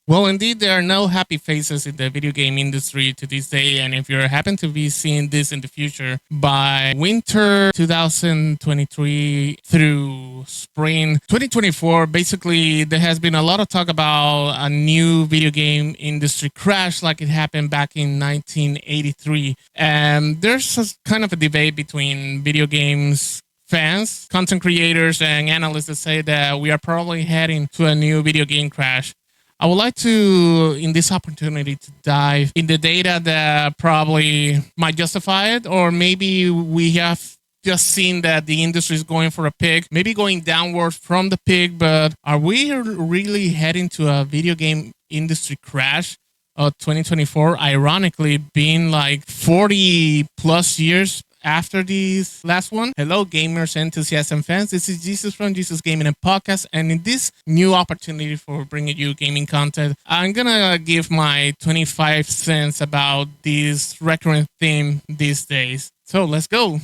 Well, indeed, there are no happy faces in the video game industry to this day. And if you happen to be seeing this in the future, by winter 2023 through spring 2024, basically, there has been a lot of talk about a new video game industry crash like it happened back in 1983. And there's kind of a debate between video games fans, content creators, and analysts that say that we are probably heading to a new video game crash. I would like to, in this opportunity, to dive in the data that probably might justify it, or maybe we have just seen that the industry is going for a peak, maybe going downward from the peak, but are we really heading to a video game industry crash of 2024? Ironically, being like 40 plus years after this last one. Hello, gamers, enthusiasts, and fans. This is Jesus from Jesus Gaming and Podcast. And in this new opportunity for bringing you gaming content, I'm going to give my 25 cents about this recurrent theme these days. So let's go.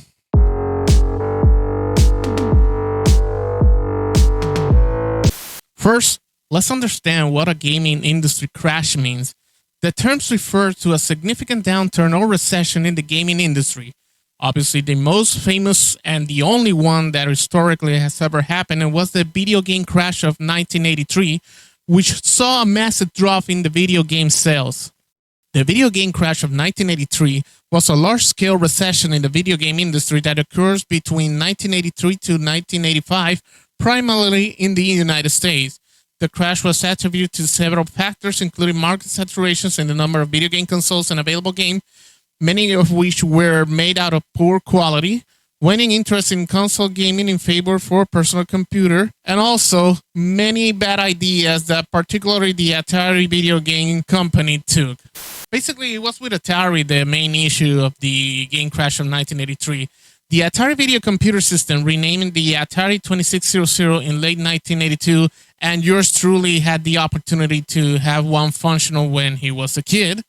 First, let's understand what a gaming industry crash means. The terms refer to a significant downturn or recession in the gaming industry. Obviously, the most famous and the only one that historically has ever happened and was the video game crash of 1983, which saw a massive drop in the video game sales. The video game crash of 1983 was a large-scale recession in the video game industry that occurs between 1983 to 1985, primarily in the United States. The crash was attributed to several factors, including market saturations in the number of video game consoles and available games, many of which were made out of poor quality, waning interest in console gaming in favor for personal computer, and also many bad ideas that particularly the Atari video game company took. Basically, it was with Atari the main issue of the game crash of 1983. The Atari video computer system, renamed the Atari 2600 in late 1982, and yours truly had the opportunity to have one functional when he was a kid,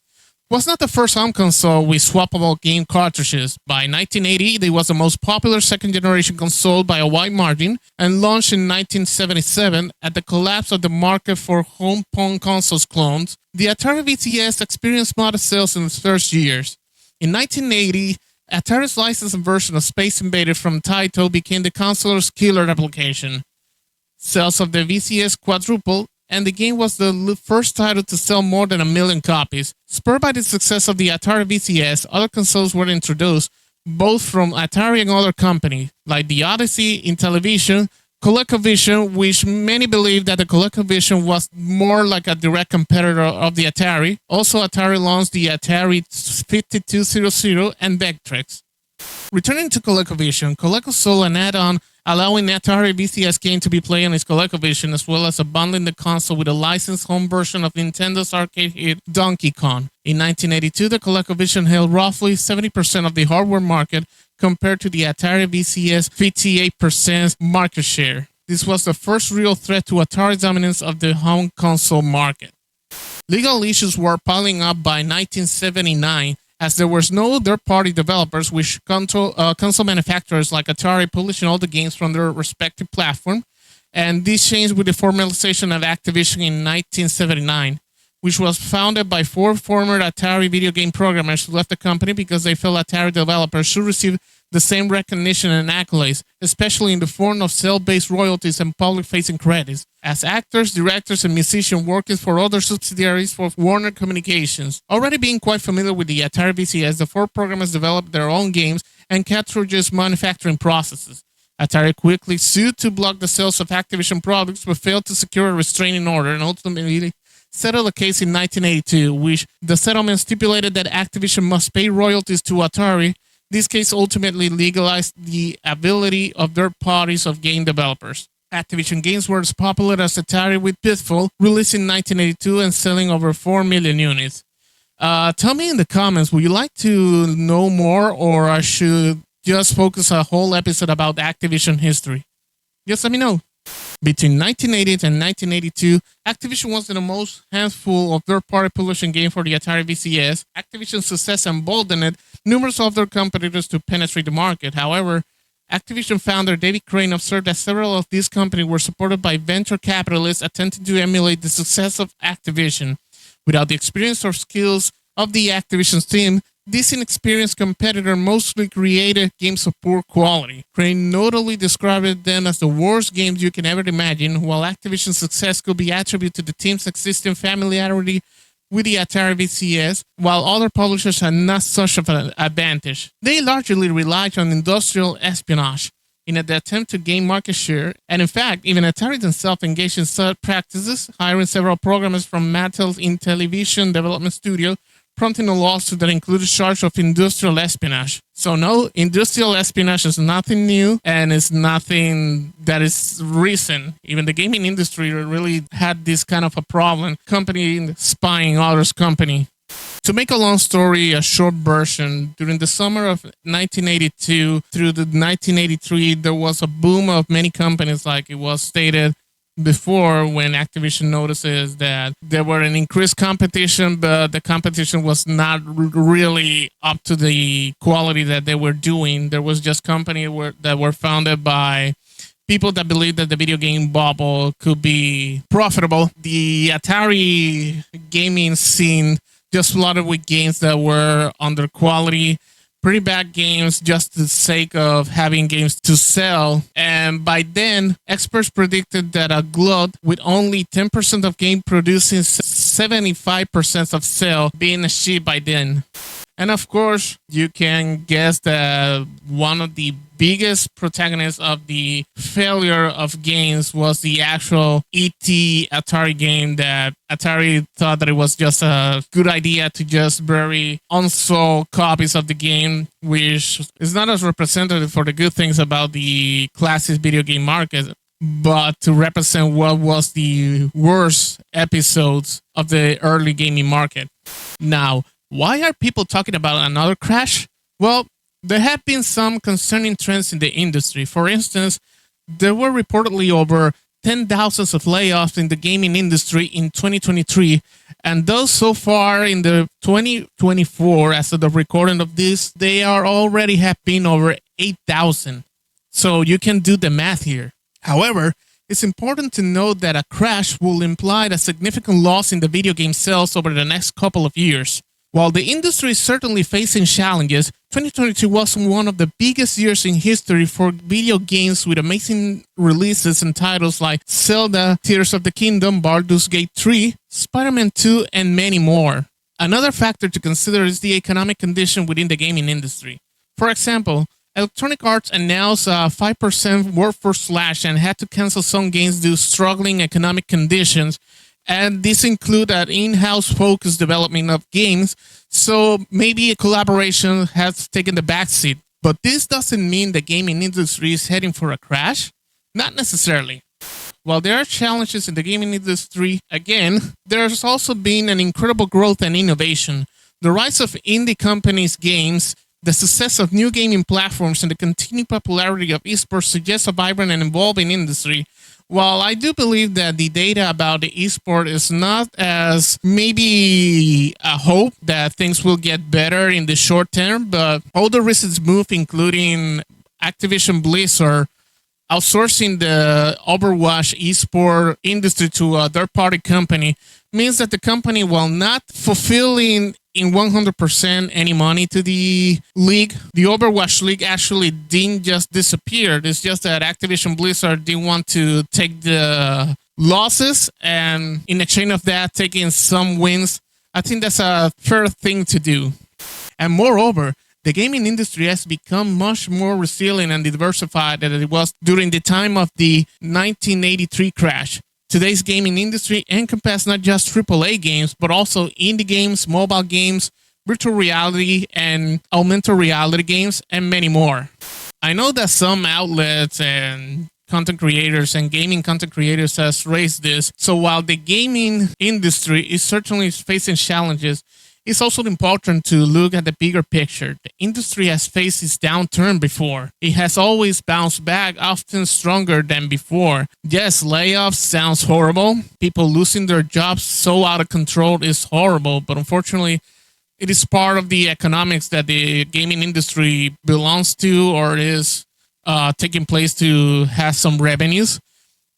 was not the first home console with swappable game cartridges. By 1980, it was the most popular second-generation console by a wide margin, and launched in 1977 at the collapse of the market for home phone consoles clones. The Atari VCS experienced modest sales in its first years. In 1980, Atari's licensed version of Space Invader from Taito became the console's killer application. Sales of the VCS quadrupled, and the game was the first title to sell more than 1 million copies. Spurred by the success of the Atari VCS, other consoles were introduced, both from Atari and other companies, like the Odyssey in television, ColecoVision, which many believe that the ColecoVision was more like a direct competitor of the Atari. Also, Atari launched the Atari 5200 and Vectrex. Returning to ColecoVision, Coleco sold an add-on allowing Atari VCS game to be played on its ColecoVision, as well as bundling the console with a licensed home version of Nintendo's arcade hit Donkey Kong. In 1982, the ColecoVision held roughly 70% of the hardware market compared to the Atari VCS 58% market share. This was the first real threat to Atari's dominance of the home console market. Legal issues were piling up by 1979, as there was no third-party developers, which console manufacturers like Atari publishing all the games from their respective platform, and this changed with the formalization of Activision in 1979, which was founded by 4 former Atari video game programmers who left the company because they felt Atari developers should receive the same recognition and accolades, especially in the form of sale-based royalties and public-facing credits, as actors, directors, and musicians working for other subsidiaries for Warner Communications. Already being quite familiar with the Atari VCS, the 4 programmers developed their own games and cartridges manufacturing processes. Atari quickly sued to block the sales of Activision products, but failed to secure a restraining order and ultimately settled a case in 1982, which the settlement stipulated that Activision must pay royalties to Atari. This case ultimately legalized the ability of third parties of game developers. Activision games were as popular as Atari, with Pitfall released in 1982 and selling over 4 million units. Tell me in the comments, would you like to know more, or I should just focus a whole episode about Activision history? Just let me know. Between 1980 and 1982, Activision was the most handful of third-party publishing games for the Atari VCS. Activision's success emboldened numerous other competitors to penetrate the market. However, Activision founder David Crane observed that several of these companies were supported by venture capitalists attempting to emulate the success of Activision. Without the experience or skills of the Activision's team, this inexperienced competitor mostly created games of poor quality. Crane notably described them as the worst games you can ever imagine, while Activision's success could be attributed to the team's existing familiarity with the Atari VCS, while other publishers had not such of an advantage. They largely relied on industrial espionage in an attempt to gain market share, and in fact, even Atari themselves engaged in such practices, hiring several programmers from Mattel's Intellivision development studio, prompting a lawsuit that included charge of industrial espionage. So no, industrial espionage is nothing new, and it's nothing that is recent. Even the gaming industry really had this kind of a problem, company spying others' company. To make a long story a short version, during the summer of 1982 through the 1983, there was a boom of many companies, like it was stated before, when Activision notices that there were an increased competition, but the competition was not really up to the quality that they were doing. There was just companies that were founded by people that believed that the video game bubble could be profitable. The Atari gaming scene just flooded with games that were under quality, pretty bad games just for the sake of having games to sell. And by then, experts predicted that a glut with only 10% of game producing 75% of sale being achieved by then. And of course, you can guess that one of the biggest protagonists of the failure of games was the actual E.T. Atari game, that Atari thought that it was just a good idea to just bury unsold copies of the game, which is not as representative for the good things about the classic video game market, but to represent what was the worst episodes of the early gaming market. Now, why are people talking about another crash? Well, there have been some concerning trends in the industry. For instance, there were reportedly over 10,000 of layoffs in the gaming industry in 2023, and those so far in the 2024, as of the recording of this, they are already have been over 8,000. So you can do the math here. However, it's important to note that a crash will imply a significant loss in the video game sales over the next couple of years. While the industry is certainly facing challenges, 2022 was one of the biggest years in history for video games, with amazing releases and titles like Zelda, Tears of the Kingdom, Baldur's Gate 3, Spider-Man 2, and many more. Another factor to consider is the economic condition within the gaming industry. For example, Electronic Arts announced a 5% workforce slash and had to cancel some games due to struggling economic conditions. And this includes an in-house focused development of games, so maybe a collaboration has taken the backseat. But this doesn't mean the gaming industry is heading for a crash. Not necessarily. While there are challenges in the gaming industry, again, there's also been an incredible growth and innovation. The rise of indie companies' games, the success of new gaming platforms, and the continued popularity of esports suggests a vibrant and evolving industry. While I do believe that the data about the esport is not as maybe a hope that things will get better in the short term, but all the recent moves, including Activision Blizzard outsourcing the Overwatch esport industry to a third-party company, means that the company, while not fulfilling in 100% any money to the league, the Overwatch League actually didn't just disappear. It's just that Activision Blizzard didn't want to take the losses, and in exchange of that, taking some wins. I think that's a fair thing to do. And moreover, the gaming industry has become much more resilient and diversified than it was during the time of the 1983 crash. Today's gaming industry encompasses not just AAA games, but also indie games, mobile games, virtual reality, and augmented reality games, and many more. I know that some outlets and content creators and gaming content creators has raised this. So while the gaming industry is certainly facing challenges, it's also important to look at the bigger picture. The industry has faced its downturn before. It has always bounced back, often stronger than before. Yes, layoffs sounds horrible. People losing their jobs so out of control is horrible, but unfortunately, it is part of the economics that the gaming industry belongs to or is taking place to have some revenues.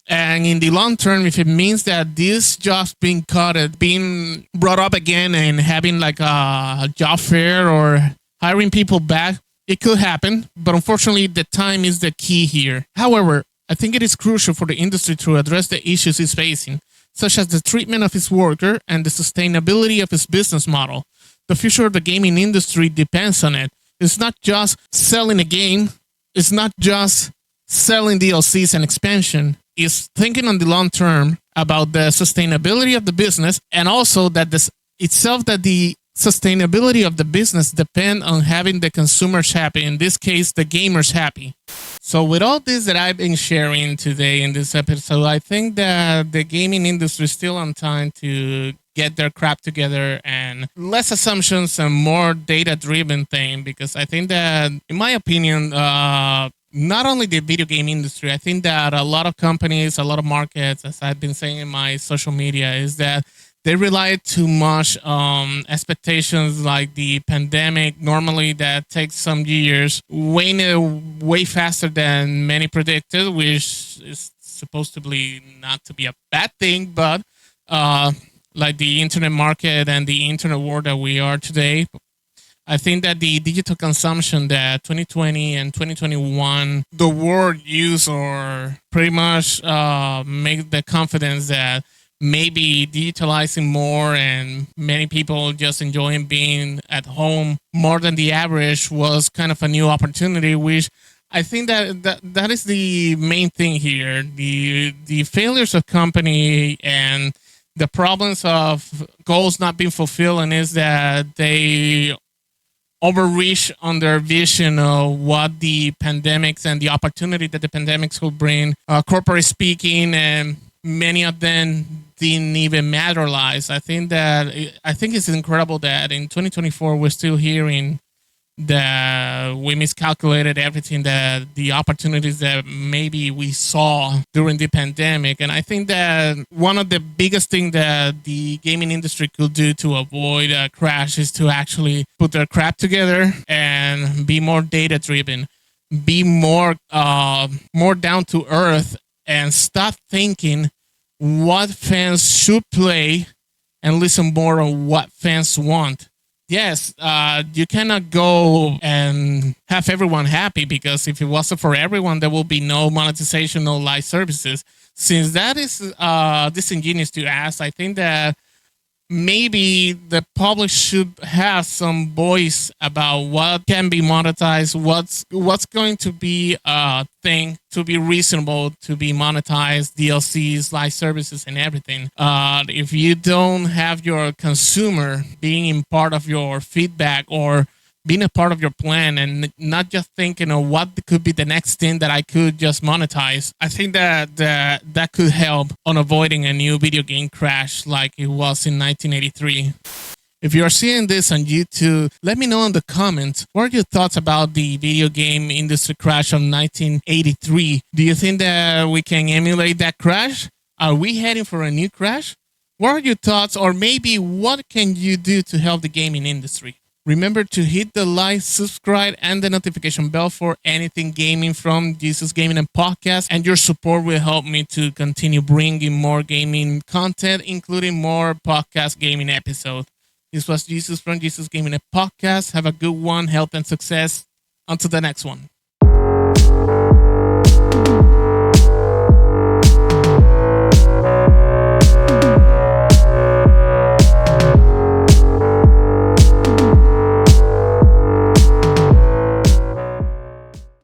And in the long term, if it means that this job's being cut, being brought up again and having like a job fair or hiring people back, it could happen. But unfortunately, the time is the key here. However, I think it is crucial for the industry to address the issues it's facing, such as the treatment of its worker and the sustainability of its business model. The future of the gaming industry depends on it. It's not just selling a game. It's not just selling DLCs and expansion. Is thinking on the long term about the sustainability of the business, and also that the sustainability of the business depend on having the consumers happy, in this case the gamers happy. So with all this that I've been sharing today in this episode, I think that the gaming industry is still on time to get their crap together and less assumptions and more data driven thing, because I think that, in my opinion, not only the video game industry, I think that a lot of companies, a lot of markets, as I've been saying in my social media, is that they rely too much on expectations like the pandemic. Normally that takes some years, way faster than many predicted, which is supposed to be not to be a bad thing, but like the internet market and the internet world that we are today, I think that the digital consumption that 2020 and 2021, the world used, or pretty much make the confidence that maybe digitalizing more and many people just enjoying being at home more than the average was kind of a new opportunity, which I think that is the main thing here. The failures of company and the problems of goals not being fulfilled, and is that they overreach on their vision of what the pandemics and the opportunity that the pandemics will bring, corporate speaking, and many of them didn't even materialize. I think it's incredible that in 2024 we're still hearing that we miscalculated everything, that the opportunities that maybe we saw during the pandemic. And I think that one of the biggest things that the gaming industry could do to avoid a crash is to actually put their crap together and be more data driven, be more down to earth, and stop thinking what fans should play and listen more on what fans want. Yes, you cannot go and have everyone happy, because if it wasn't for everyone, there will be no monetization, no live services. Since that is disingenuous to ask, I think that maybe the public should have some voice about what can be monetized, what's going to be a thing to be reasonable to be monetized, DLCs, live services, and everything. If you don't have your consumer being in part of your feedback or being a part of your plan, and not just thinking of what could be the next thing that I could just monetize, I think that could help on avoiding a new video game crash like it was in 1983. If you are seeing this on YouTube, let me know in the comments, what are your thoughts about the video game industry crash of 1983? Do you think that we can emulate that crash? Are we heading for a new crash? What are your thoughts, or maybe what can you do to help the gaming industry? Remember to hit the like, subscribe, and the notification bell for anything gaming from Jesus Gaming and Podcast. And your support will help me to continue bringing more gaming content, including more podcast gaming episodes. This was Jesus from Jesus Gaming and Podcast. Have a good one, health and success. Until the next one.